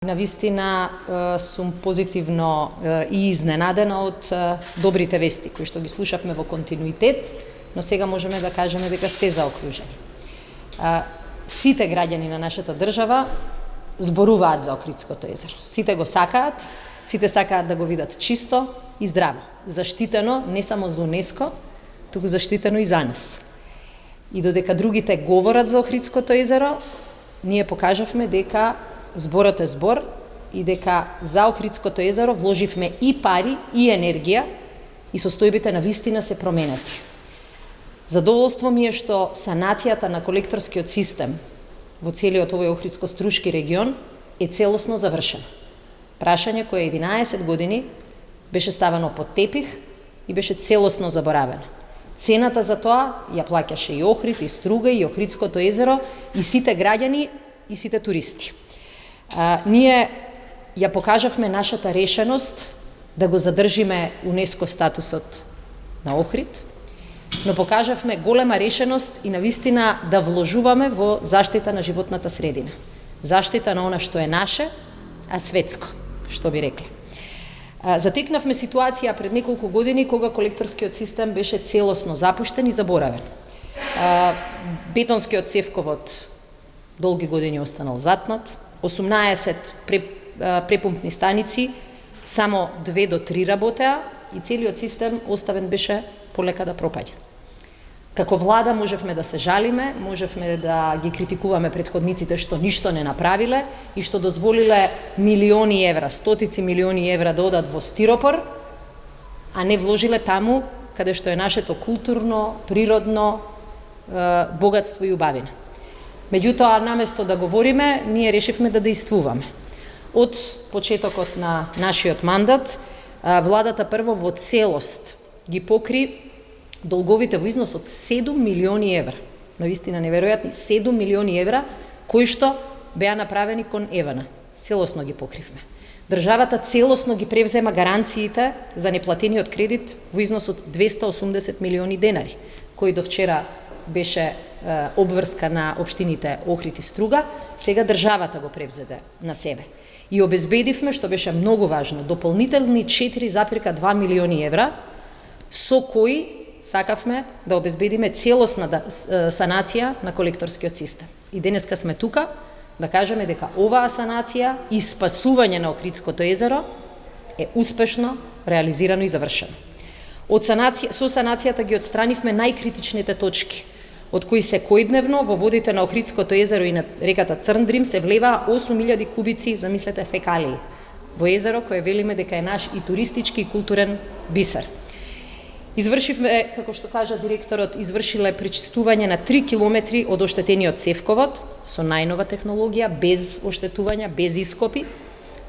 Навистина сум позитивно и изненадена од добрите вести кои што ги слушавме во континуитет, но сега можеме да кажеме дека се заокружени. Сите граѓани на нашата држава зборуваат за Охридското езеро. Сите го сакаат, сите сакаат да го видат чисто и здраво, заштитено не само за УНЕСКО, туку заштитено и за нас. И додека другите говорат за Охридското езеро, ние покажавме дека зборот е збор и дека за Охридското езеро вложивме и пари и енергија и состојбите на вистина се променети. Задоволство ми е што санацијата на колекторскиот систем во целиот овој Охридско-Струшки регион е целосно завршена. Прашање кое 11 години беше ставено под тепих и беше целосно заборавено. Цената за тоа ја плаќаше и Охрид, и Струга, и Охридското езеро, и сите граѓани, и сите туристи. Ние ја покажавме нашата решеност да го задржиме УНЕСКО статусот на Охрид, но покажавме голема решеност и навистина да вложуваме во заштита на животната средина. Заштита на она што е наше, а светско, што би рекле. Затекнавме ситуација пред неколку години кога колекторскиот систем беше целосно запуштен и заборавен. Бетонскиот цевковод долги години останал затнат, 18 препумпни станици, само 2 до 3 работеа и целиот систем оставен беше полека да пропаѓа. Како влада можевме да се жалиме, можевме да ги критикуваме претходниците што ништо не направиле и што дозволиле милиони евра, стотици милиони евра да одат во стиропор, а не вложиле таму каде што е нашето културно, природно богатство и убавина. Меѓутоа, наместо да говориме, ние решивме да действуваме. Од почетокот на нашиот мандат, владата прво во целост ги покри долговите во износ од 7 милиони евра. Навистина неверојатни 7 милиони евра, кои што беа направени кон Евана. Целосно ги покривме. Државата целосно ги превзема гаранциите за неплатениот кредит во износ од 280 милиони денари, кои до вчера беше обврска на општините Охрид и Струга, сега државата го превзеде на себе. И обезбедивме, што беше многу важно, дополнителни 4,2 милиони евра, со кои сакавме да обезбедиме целосна санација на колекторскиот систем. И денеска сме тука да кажеме дека оваа санација и спасување на Охридското езеро е успешно реализирано и завршено. Со санацијата ги отстранивме најкритичните точки, од кои секојдневно во водите на Охридското езеро и на реката Црндрим се влеваа 8.000 кубици, замислете, фекалии во езеро кое велиме дека е наш и туристички и културен бисер. Извршивме, како што кажа директорот, извршиле пречистување на 3 километри од оштетениот цевковод со најнова технологија, без оштетувања, без ископи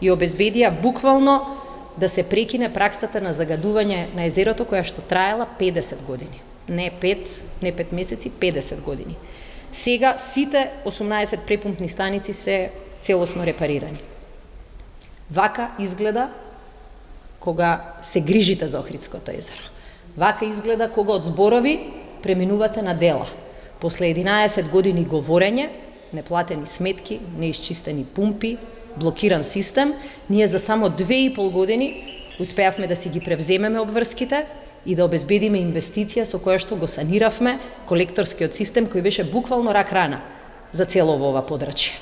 и обезбедија буквално да се прекине праксата на загадување на езерото која што траела 50 години. Не 5 месеци, 50 години. Сега сите 18 препумпни станици се целосно репарирани. Вака изгледа кога се грижите за Охридското езеро. Вака изгледа кога од зборови преминувате на дела. После 11 години говорење, неплатени сметки, неисчистени пумпи, блокиран систем, ние за само 2,5 години успеавме да си ги превземеме обврските и да обезбедиме инвестиција со која што го саниравме колекторскиот систем кој беше буквално рак рана за цело ова подрачје.